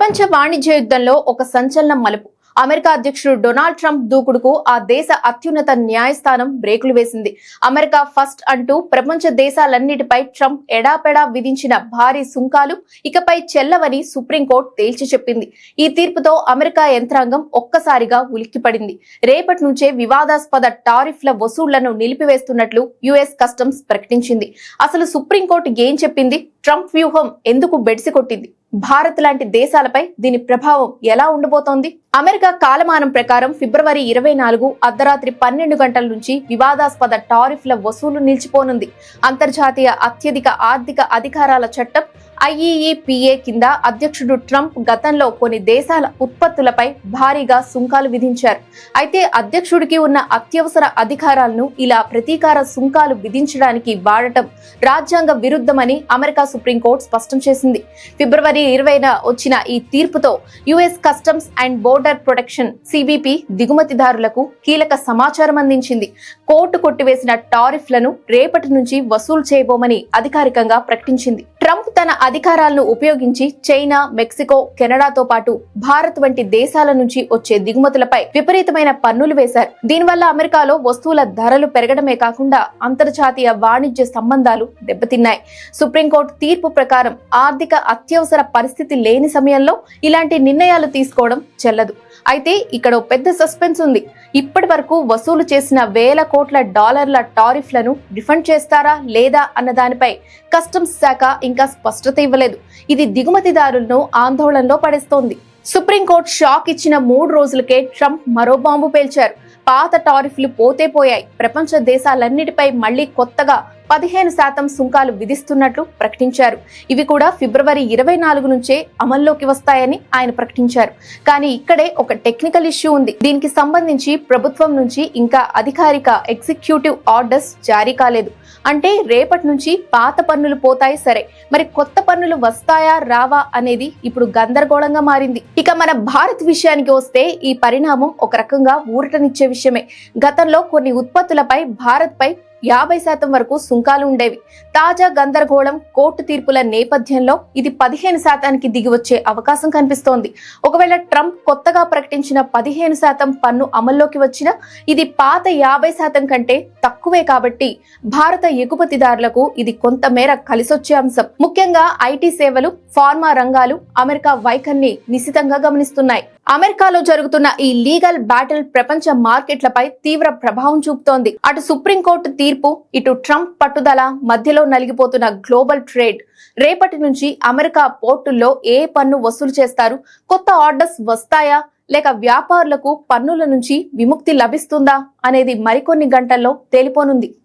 ప్రపంచ వాణిజ్య యుద్ధంలో ఒక సంచలన మలుపు. అమెరికా అధ్యక్షుడు డొనాల్డ్ ట్రంప్ దూకుడుకు ఆ దేశ అత్యున్నత న్యాయస్థానం బ్రేకులు వేసింది. అమెరికా ఫస్ట్ అంటూ ప్రపంచ దేశాలన్నిటిపై ట్రంప్ ఎడాపెడా విధించిన భారీ సుంకాలు ఇకపై చెల్లవని సుప్రీంకోర్టు తేల్చి చెప్పింది. ఈ తీర్పుతో అమెరికా యంత్రాంగం ఒక్కసారిగా ఉలిక్కిపడింది. రేపటి నుంచే వివాదాస్పద టారిఫ్ల వసూళ్లను నిలిపివేస్తున్నట్లు యుఎస్ కస్టమ్స్ ప్రకటించింది. అసలు సుప్రీంకోర్టు ఏం చెప్పింది? ట్రంప్ వ్యూహం ఎందుకు బెడిసికొట్టింది? భారత్ లాంటి దేశాలపై దీని ప్రభావం ఎలా ఉండబోతోంది? అమెరికా కాలమానం ప్రకారం ఫిబ్రవరి 24 అర్ధరాత్రి 12 గంటల నుంచి వివాదాస్పద టారిఫ్ల వసూలు నిలిచిపోనుంది. అంతర్జాతీయ అత్యధిక ఆర్థిక అధికారాల చట్టం IEEPA కింద అధ్యక్షుడు ట్రంప్ గతంలో కొన్ని దేశాల ఉత్పత్తులపై భారీగా సుంకాలు విధించారు. అయితే అధ్యక్షుడికి ఉన్న అత్యవసర అధికారాలను ఇలా ప్రతీకార సుంకాలు విధించడానికి వాడటం రాజ్యాంగ విరుద్ధమని అమెరికా సుప్రీంకోర్టు స్పష్టం చేసింది. ఫిబ్రవరి 20న వచ్చిన ఈ తీర్పుతో US customs and border protection CBP దిగుమతిదారులకు కీలక సమాచారం అందించింది. కోర్టు కొట్టివేసిన టారిఫ్లను రేపటి నుంచి వసూలు చేయబోమని అధికారికంగా ప్రకటించింది. ట్రంప్ తన అధికారాలను ఉపయోగించి చైనా, మెక్సికో, కెనడాతో పాటు భారత్ వంటి దేశాల నుంచి వచ్చే దిగుమతులపై విపరీతమైన పన్నులు వేశారు. దీనివల్ల అమెరికాలో వస్తువుల ధరలు పెరగడమే కాకుండా అంతర్జాతీయ వాణిజ్య సంబంధాలు దెబ్బతిన్నాయి. సుప్రీంకోర్టు తీర్పు ప్రకారం ఆర్థిక అత్యవసర పరిస్థితి లేని సమయంలో ఇలాంటి నిర్ణయాలు తీసుకోవడం చెల్లదు. అయితే ఇక్కడ పెద్ద సస్పెన్స్ ఉంది. ఇప్పటి వరకు వసూలు చేసిన వేల కోట్ల డాలర్ల టారిఫ్లను రిఫండ్ చేస్తారా లేదా అన్న దానిపై కస్టమ్స్ శాఖ ఇంకా స్పష్టత ఇవ్వలేదు. ఇది దిగుమతిదారులను ఆందోళనలో పడేస్తోంది. సుప్రీంకోర్టు షాక్ ఇచ్చిన 3 రోజులకే ట్రంప్ మరో బాంబు పేల్చారు. పాత టారిఫ్లు పోతే పోయాయి. ప్రపంచ దేశాలన్నిటిపై మళ్లీ కొత్తగా 15% సుంకాలు విధిస్తున్నట్లు ప్రకటించారు. ఇవి కూడా ఫిబ్రవరి 24 నుంచే అమల్లోకి వస్తాయని ఆయన ప్రకటించారు. కానీ ఇక్కడే ఒక టెక్నికల్ ఇష్యూ ఉంది. దీనికి సంబంధించి ప్రభుత్వం నుంచి ఇంకా అధికారిక ఎగ్జిక్యూటివ్ ఆర్డర్స్ జారీ కాలేదు. అంటే రేపటి నుంచి పాత పన్నులు పోతాయి సరే, మరి కొత్త పన్నులు వస్తాయా రావా అనేది ఇప్పుడు గందరగోళంగా మారింది. ఇక మన భారత్ విషయానికి వస్తే ఈ పరిణామం ఒక రకంగా ఊరటనిచ్చే విషయమే. గతంలో కొన్ని ఉత్పత్తులపై భారత్ పై 50% వరకు సుంకాలు ఉండేవి. తాజా గందరగోళం కోర్టు తీర్పుల నేపథ్యంలో ఇది 15%కి దిగి వచ్చే అవకాశం కనిపిస్తోంది. ఒకవేళ ట్రంప్ కొత్తగా ప్రకటించిన 15% పన్ను అమల్లోకి వచ్చినా ఇది పాత 50% కంటే తక్కువే కాబట్టి భారత ఎగుమతిదారులకు ఇది కొంతమేర కలిసొచ్చే అంశం. ముఖ్యంగా IT సేవలు, ఫార్మా రంగాలు అమెరికా వైఖరిని నిశితంగా గమనిస్తున్నాయి. అమెరికాలో జరుగుతున్న ఈ లీగల్ బ్యాటిల్ ప్రపంచ మార్కెట్లపై తీవ్ర ప్రభావం చూపుతోంది. అటు సుప్రీంకోర్టు తీర్పు, ఇటు ట్రంప్ పట్టుదల మధ్యలో నలిగిపోతున్న గ్లోబల్ ట్రేడ్. రేపటి నుంచి అమెరికా పోర్టుల్లో ఏ పన్ను వసూలు చేస్తారు? కొత్త ఆర్డర్స్ వస్తాయా లేక వ్యాపారులకు పన్నుల నుంచి విముక్తి లభిస్తుందా అనేది మరికొన్ని గంటల్లో తేలిపోనుంది.